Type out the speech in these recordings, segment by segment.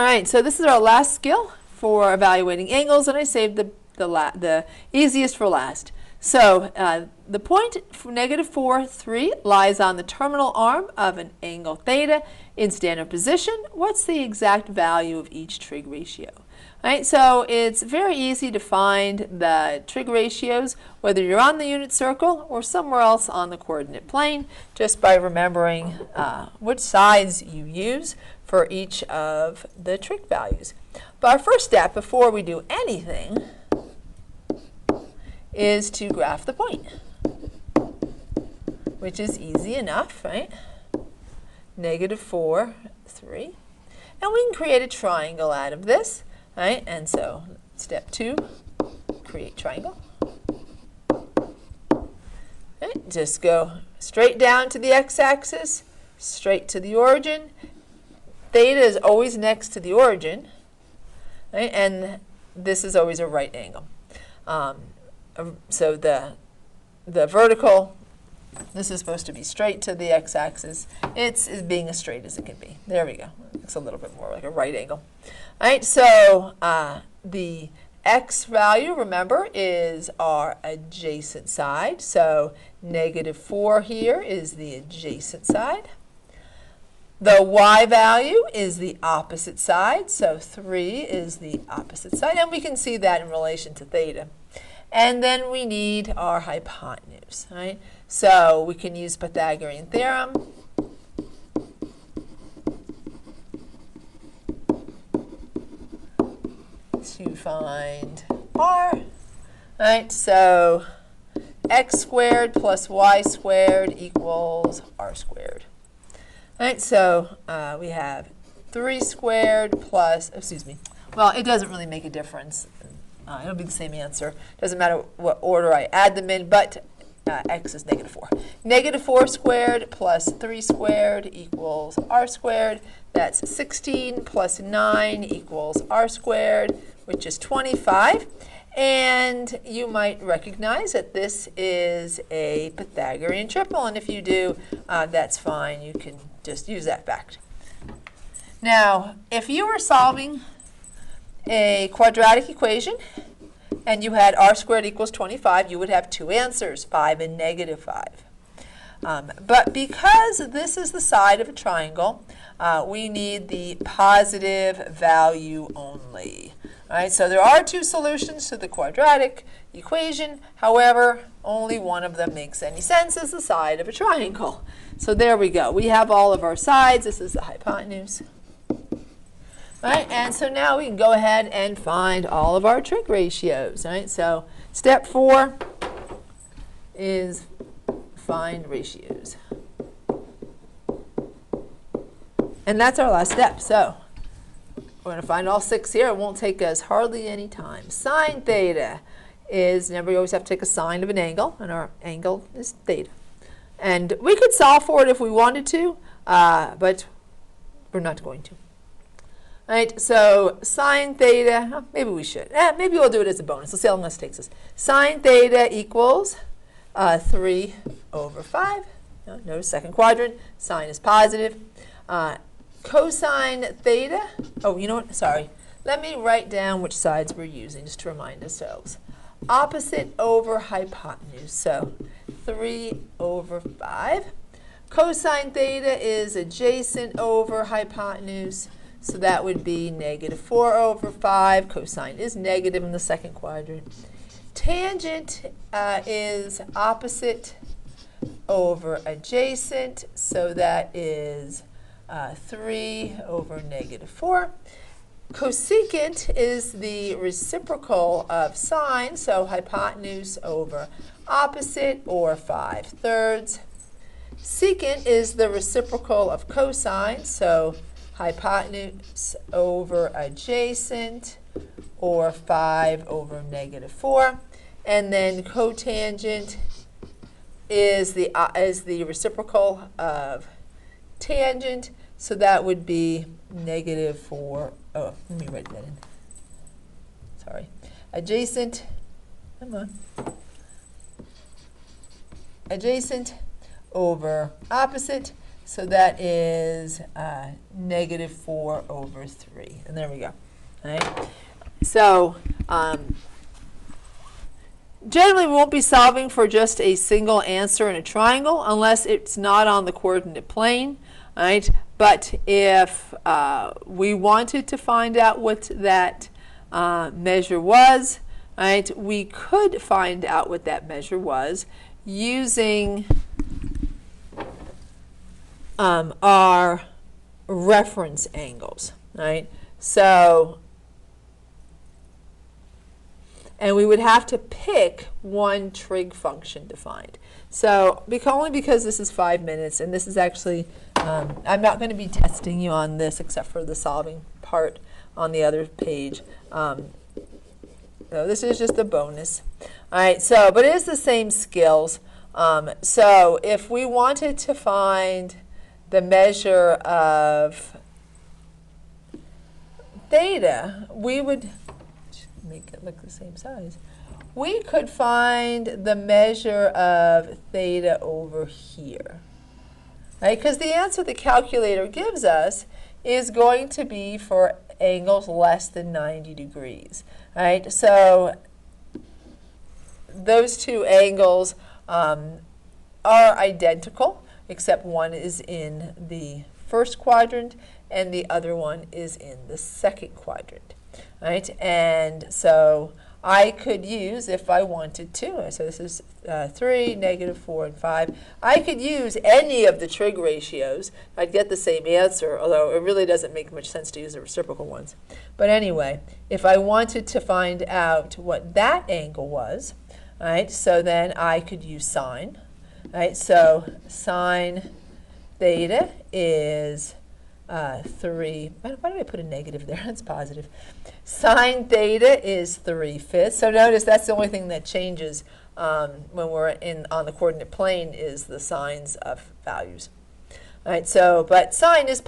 right, so this is our last skill for evaluating angles, and I saved the easiest for last. So the point -4, 3 lies on the terminal arm of an angle theta in standard position. What's the exact value of each trig ratio? All right, so it's very easy to find the trig ratios whether you're on the unit circle or somewhere else on the coordinate plane, just by remembering which sides you use for each of the trig values. But our first step before we do anything is to graph the point, which is easy enough, right? -4, 3. And we can create a triangle out of this, right? And so step 2, create triangle. Okay, just go straight down to the x-axis, straight to the origin. Theta is always next to the origin, right? And this is always a right angle. So the vertical, this is supposed to be straight to the x-axis. It's being as straight as it can be. There we go. It's a little bit more like a right angle. All right, so the x value, remember, is our adjacent side. So -4 here is the adjacent side. The y value is the opposite side, so 3 is the opposite side, and we can see that in relation to theta. And then we need our hypotenuse, right? So we can use Pythagorean theorem. To find r. Right, so x squared plus y squared equals r squared. Right, so we have 3 squared plus, well, it doesn't really make a difference. It'll be the same answer. Doesn't matter what order I add them in, but x is -4. -4 squared plus 3 squared equals r squared. That's 16 plus 9 equals r squared, which is 25. And you might recognize that this is a Pythagorean triple, and if you do, that's fine. You can just use that fact. Now, if you were solving a quadratic equation and you had r squared equals 25, you would have two answers, 5 and -5. But because this is the side of a triangle, we need the positive value only. All right, so there are two solutions to the quadratic equation. However, only one of them makes any sense as the side of a triangle. So there we go. We have all of our sides. This is the hypotenuse. All right, and so now we can go ahead and find all of our trig ratios. All right, so step 4 is find ratios. And that's our last step. So we're going to find all 6 here. It won't take us hardly any time. Sine theta is, remember, you always have to take a sine of an angle, and our angle is theta. And we could solve for it if we wanted to, but we're not going to. All right, so sine theta, maybe we should. Maybe we'll do it as a bonus. Let's see how long this takes us. Sine theta equals 3 over 5. Notice second quadrant. Sine is positive. Cosine theta, oh, you know what? Sorry. Let me write down which sides we're using just to remind ourselves. Opposite over hypotenuse, so 3 over 5. Cosine theta is adjacent over hypotenuse, so that would be -4 over 5. Cosine is negative in the second quadrant. Tangent is opposite over adjacent, so that is 3 over -4. Cosecant is the reciprocal of sine, so hypotenuse over opposite, or 5/3. Secant is the reciprocal of cosine, so hypotenuse over adjacent, or 5 over -4. And then cotangent is the reciprocal of tangent, so that would be -4. Oh, let me write that in. Sorry. Adjacent, come on. Adjacent over opposite, So that is negative 4 over 3. And there we go. All right? So generally, we won't be solving for just a single answer in a triangle unless it's not on the coordinate plane. All right? But if we wanted to find out what that measure was, all right, we could find out what that measure was using our reference angles. All right? So, and we would have to pick one trig function to find. So only because this is 5 minutes, and this is actually, I'm not going to be testing you on this except for the solving part on the other page. So this is just a bonus. All right, so, but it is the same skills. So if we wanted to find the measure of theta, we would make it look the same size. We could find the measure of theta over here, right? Because the answer the calculator gives us is going to be for angles less than 90 degrees, right? So those two angles are identical, except one is in the first quadrant and the other one is in the second quadrant. Right, and so I could use, if I wanted to, so this is 3, negative 4, and 5. I could use any of the trig ratios. I'd get the same answer, although it really doesn't make much sense to use the reciprocal ones. But anyway, if I wanted to find out what that angle was, right, so then I could use sine. Right, so sine theta is 3, why did I put a negative there? That's positive. Sine theta is 3/5. So notice that's the only thing that changes when we're on the coordinate plane is the signs of values. All right, so, but sine is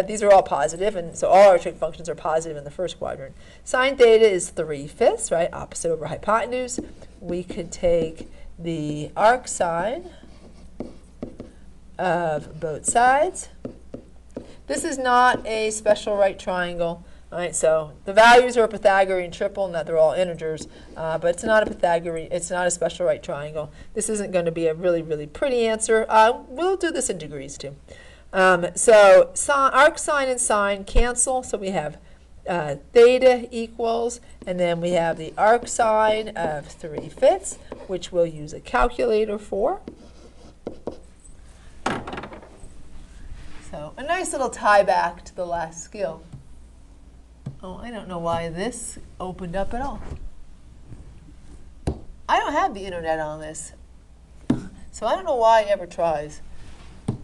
these are all positive, and so all our trig functions are positive in the first quadrant. Sine theta is 3/5, right, opposite over hypotenuse. We could take the arc sine of both sides. This is not a special right triangle. All right, so the values are a Pythagorean triple, and that they're all integers, but it's not a Pythagorean, it's not a special right triangle. This isn't going to be a really, really pretty answer. We'll do this in degrees too. So arc sine and sine cancel, so we have theta equals, and then we have the arc sine of 3/5, which we'll use a calculator for. So a nice little tie back to the last skill. Oh, I don't know why this opened up at all. I don't have the internet on this, so I don't know why it ever tries.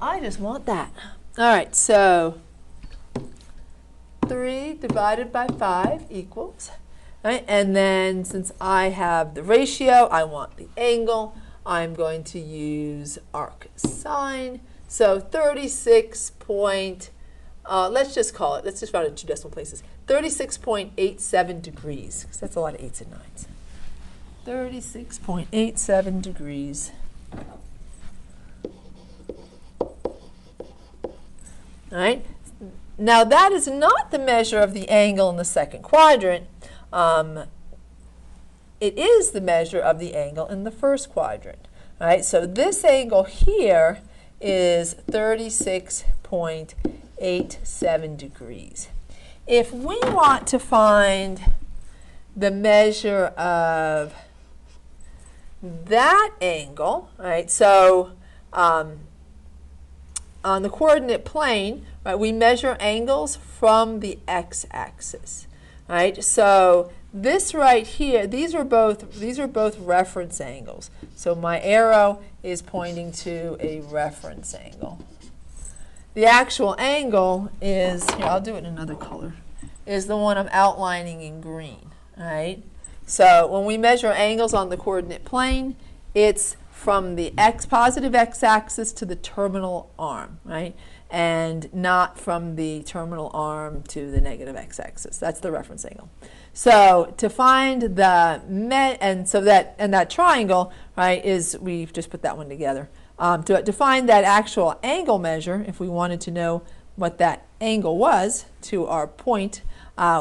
I just want that. All right, so 3 divided by 5 equals, right? And then since I have the ratio, I want the angle, I'm going to use arc sine. So 36 let's just call it, let's just round it to 2 decimal places, 36.87 degrees, because that's a lot of 8s and 9s. 36.87 degrees. All right. Now that is not the measure of the angle in the second quadrant. It is the measure of the angle in the first quadrant. All right. So this angle here is 36.87 degrees. If we want to find the measure of that angle, right? So on the coordinate plane, right, we measure angles from the x-axis, right? So this right here, these are both reference angles. So my arrow is pointing to a reference angle. The actual angle is, here, I'll do it in another color, is the one I'm outlining in green, all right? So when we measure angles on the coordinate plane, it's from the positive x-axis to the terminal arm, right? And not from the terminal arm to the negative x-axis. That's the reference angle. So to find the that triangle, right, is, we've just put that one together. To find that actual angle measure, if we wanted to know what that angle was to our point,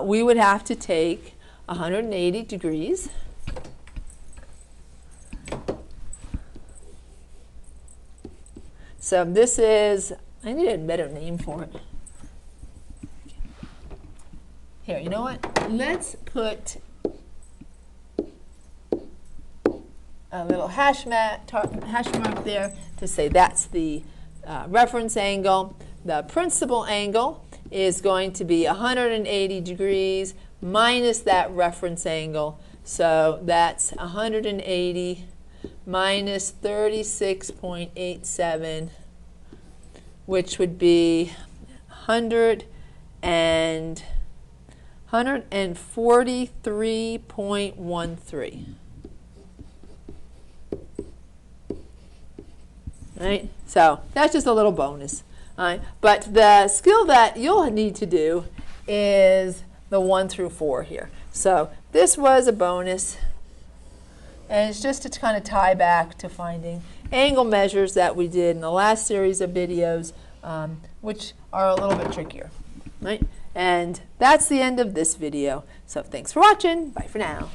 we would have to take 180 degrees so this is, I need a better name for it. Here, you know what? Let's put a little hash mark there to say that's the reference angle. The principal angle is going to be 180 degrees minus that reference angle. So that's 180 minus 36.87, which would be 143.13. Right? So that's just a little bonus. But the skill that you'll need to do is the 1 through 4 here. So this was a bonus, and it's just to kind of tie back to finding angle measures that we did in the last series of videos, which are a little bit trickier. Right? And that's the end of this video. So thanks for watching. Bye for now.